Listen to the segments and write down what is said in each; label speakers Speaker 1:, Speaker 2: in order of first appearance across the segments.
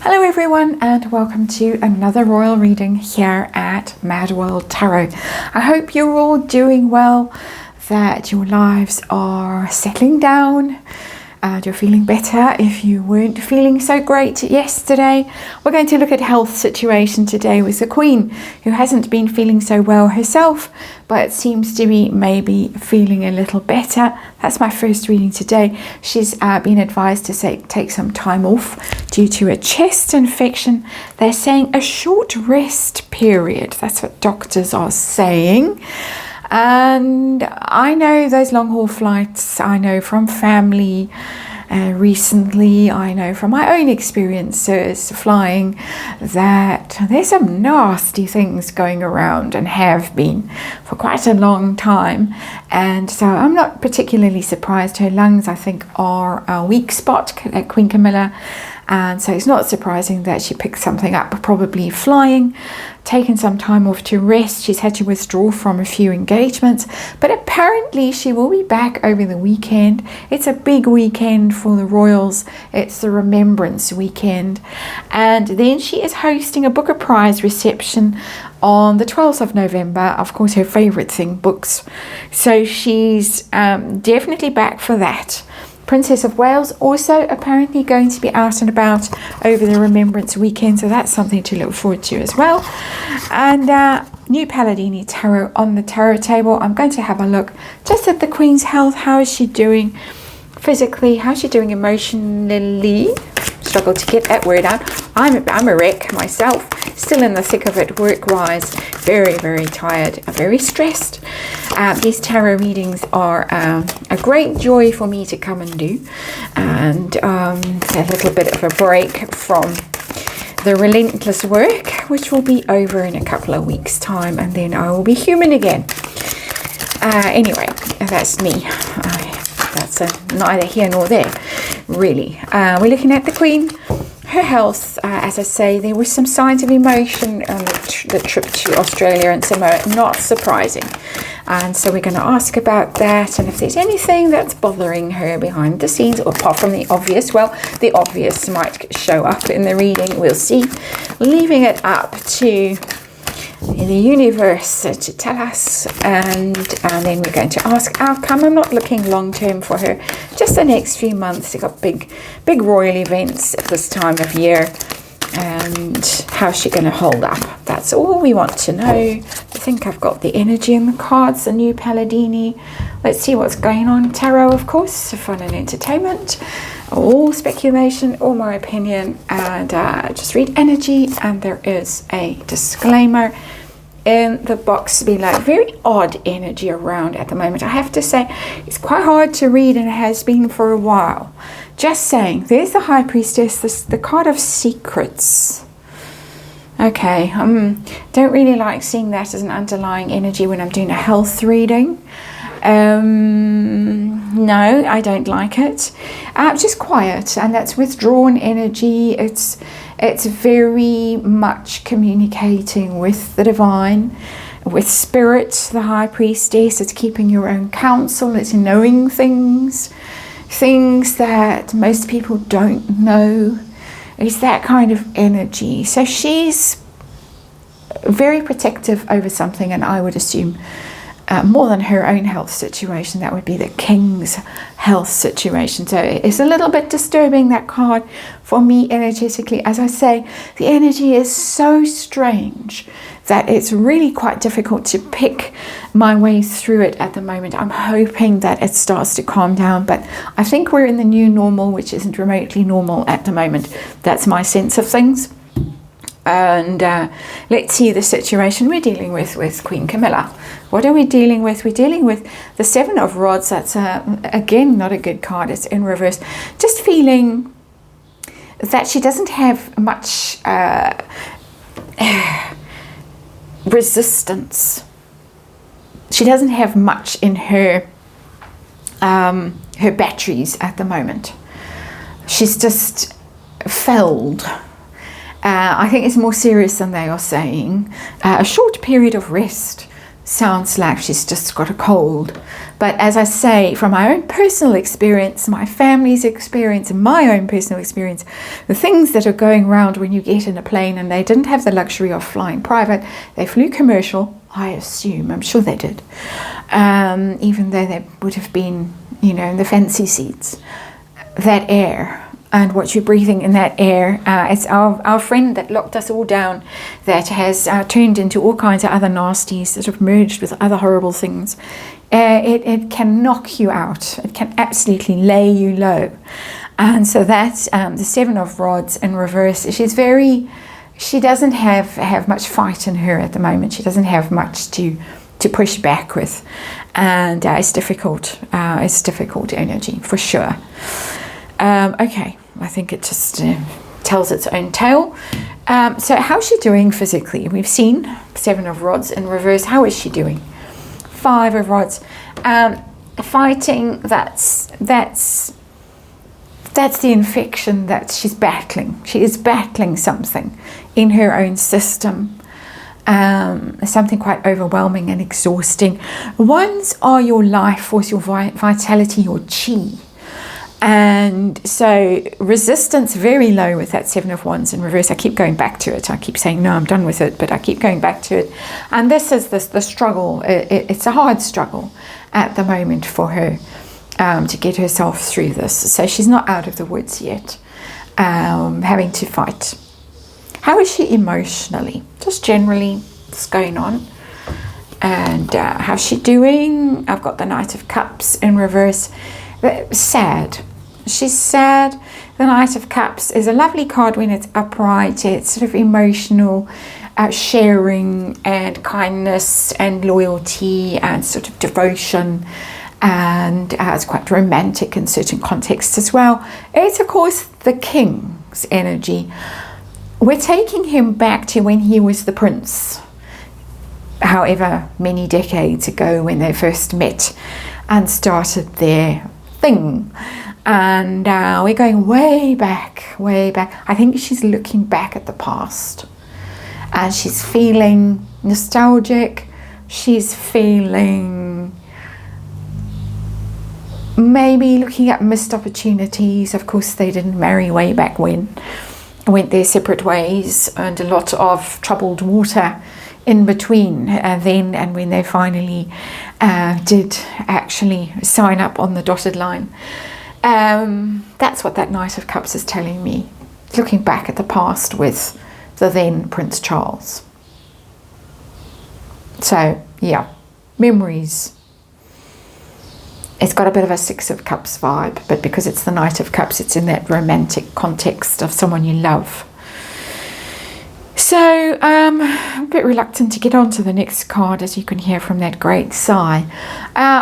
Speaker 1: Hello everyone and welcome to another royal reading here at MadWorldTarot. I hope you're all doing well, that your lives are settling down and you're feeling better if you weren't feeling so great yesterday. We're going to look at health situation today with the Queen, who hasn't been feeling so well herself, but seems to be maybe feeling a little better. That's my first reading today. She's been advised to take some time off due to a chest infection. They're saying a short rest period. That's what doctors are saying. And I know those long haul flights, I know from family recently, I know from my own experiences flying, that there's some nasty things going around and have been for quite a long time. And so I'm not particularly surprised. Her lungs, I think, are a weak spot, Queen Camilla. And so it's not surprising that she picked something up, probably flying, taken some time off to rest. She's had to withdraw from a few engagements, but apparently she will be back over the weekend. It's a big weekend for the royals. It's the Remembrance weekend. And then she is hosting a Booker Prize reception on the 12th of November. Of course, her favorite thing, books. So she's definitely back for that. Princess of Wales also apparently going to be out and about over the Remembrance weekend, so that's something to look forward to as well. And new Palladini Tarot on the tarot table. I'm going to have a look just at the Queen's health. How is she doing physically? How's she doing emotionally? Struggle to get that word out. I'm a wreck myself, still in the thick of it work-wise, very, very tired, very stressed. These tarot readings are a great joy for me to come and do, and a little bit of a break from the relentless work, which will be over in a couple of weeks' time, and then I will be human again. Anyway, that's me. That's neither here nor there, really. We're looking at the Queen. Her health, as I say, there were some signs of emotion on the trip to Australia and Samoa, not surprising. And so we're going to ask about that, and if there's anything that's bothering her behind the scenes, or apart from the obvious. Well, the obvious might show up in the reading, we'll see. Leaving it up to the universe to tell us, and then we're going to ask outcome. I'm not looking long term for her, just the next few months. They've got big royal events at this time of year, and how's she going to hold up? That's all we want to know. I think I've got the energy in the cards, the new Palladini. Let's see what's going on. Tarot, of course, fun and entertainment, all speculation, all my opinion, and just read energy. And there is a disclaimer in the box below. Very odd energy around at the moment, I have to say. It's quite hard to read, and it has been for a while. Just saying. There's the High Priestess, the card of secrets. Okay, don't really like seeing that as an underlying energy when I'm doing a health reading. No, I don't like it. Just quiet, and that's withdrawn energy. It's very much communicating with the divine, with spirit, the High Priestess. It's keeping your own counsel. It's knowing things that most people don't know. It's that kind of energy. So she's very protective over something, and I would assume more than her own health situation, that would be the King's health situation. So it's a little bit disturbing, that card, for me energetically. As I say, the energy is so strange that it's really quite difficult to pick my way through it at the moment. I'm hoping that it starts to calm down, but I think we're in the new normal, which isn't remotely normal at the moment. That's my sense of things. And let's see the situation we're dealing with Queen Camilla. What are we dealing with? We're dealing with the Seven of Rods. That's, again, not a good card. It's in reverse. Just feeling that she doesn't have much resistance. She doesn't have much in her batteries at the moment. She's just failed. I think it's more serious than they are saying. A short period of rest sounds like she's just got a cold. But as I say, from my own personal experience, my family's experience, and my own personal experience, the things that are going around when you get in a plane, and they didn't have the luxury of flying private, they flew commercial, I assume, I'm sure they did, even though they would have been, you know, in the fancy seats. That air and what you're breathing in that air, it's our friend that locked us all down, that has turned into all kinds of other nasties that have merged with other horrible things. It can knock you out. It can absolutely lay you low. And so that's the Seven of Rods in reverse. She doesn't have much fight in her at the moment. She doesn't have much to push back with. And it's difficult. It's difficult energy, for sure. Okay, I think it just tells its own tale. So how's she doing physically? We've seen Seven of Rods in reverse. How is she doing? Five of Rods. Fighting, that's the infection that she's battling. She is battling something in her own system. Something quite overwhelming and exhausting. Ones are your life force, your vitality, your chi. And so resistance very low with that Seven of Wands in reverse. I keep going back to it. I keep saying, no, I'm done with it, but I keep going back to it. And this is the struggle. It's a hard struggle at the moment for her to get herself through this. So she's not out of the woods yet, having to fight. How is she emotionally? Just generally, what's going on? And how's she doing? I've got the Knight of Cups in reverse. Sad. She's sad. The Knight of Cups is a lovely card when it's upright. It's sort of emotional, sharing and kindness and loyalty and sort of devotion, and it's quite romantic in certain contexts as well. It's of course the King's energy. We're taking him back to when he was the prince, however many decades ago, when they first met and started their thing. And we're going way back, way back. I think she's looking back at the past and she's feeling nostalgic. She's feeling maybe looking at missed opportunities. Of course, they didn't marry way back when, went their separate ways, and a lot of troubled water in between then and when they finally did actually sign up on the dotted line. That's what that Knight of Cups is telling me, looking back at the past with the then Prince Charles. So yeah, memories. It's got a bit of a Six of Cups vibe, but because it's the Knight of Cups, it's in that romantic context of someone you love. So I'm a bit reluctant to get on to the next card, as you can hear from that great sigh.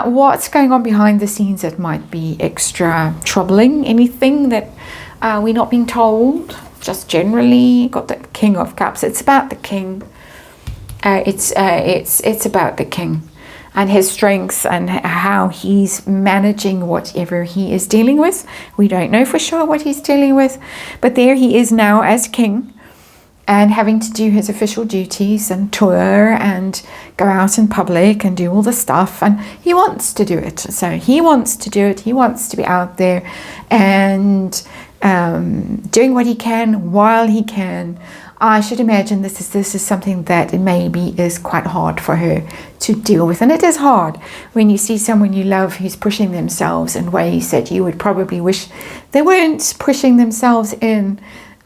Speaker 1: What's going on behind the scenes that might be extra troubling? Anything that we're not being told? Just generally, got the King of Cups. It's about the King. It's about the King and his strengths and how he's managing whatever he is dealing with. We don't know for sure what he's dealing with, but there he is now as king, and having to do his official duties and tour and go out in public and do all the stuff. And he wants to do it. So he wants to do it. He wants to be out there and doing what he can while he can. I should imagine this is something that maybe is quite hard for her to deal with. And it is hard when you see someone you love who's pushing themselves in ways that you would probably wish they weren't pushing themselves in.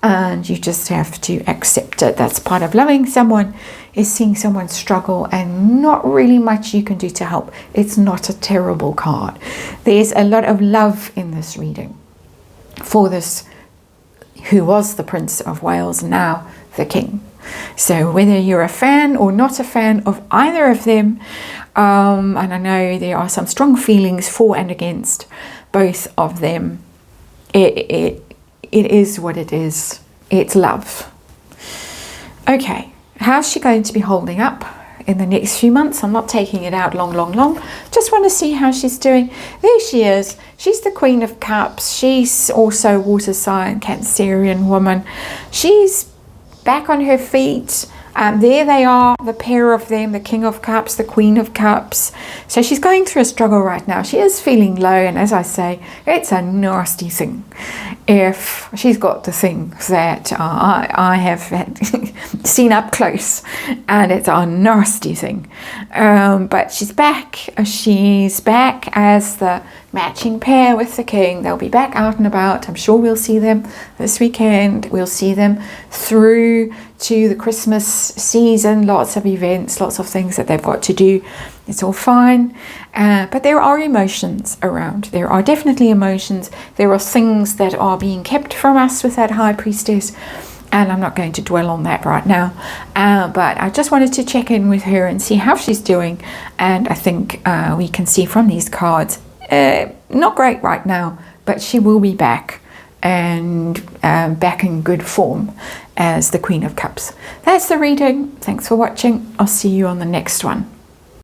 Speaker 1: And you just have to accept it. That's part of loving someone, is seeing someone struggle and not really much you can do to help. It's not a terrible card. There's a lot of love in this reading for this, who was the Prince of Wales, now the King. So whether you're a fan or not a fan of either of them, and I know there are some strong feelings for and against both of them, it is what it is. It's love. Okay, how's she going to be holding up in the next few months? I'm not taking it out long. Just want to see how she's doing. There she is. She's the Queen of Cups. She's also water sign, Cancerian woman. She's back on her feet. There they are, the pair of them, the King of Cups, the Queen of Cups. So she's going through a struggle right now. She is feeling low, and as I say, it's a nasty thing if she's got the things that I have seen up close, and it's a nasty thing. But she's back. She's back as the matching pair with the King. They'll be back out and about. I'm sure we'll see them this weekend. We'll see them through to the Christmas season. Lots of events, lots of things that they've got to do. It's all fine. But there are emotions around. There are definitely emotions. There are things that are being kept from us with that High Priestess. And I'm not going to dwell on that right now. But I just wanted to check in with her and see how she's doing. And I think we can see from these cards, not great right now, but she will be back, and back in good form as the Queen of Cups. That's the reading. Thanks for watching. I'll see you on the next one.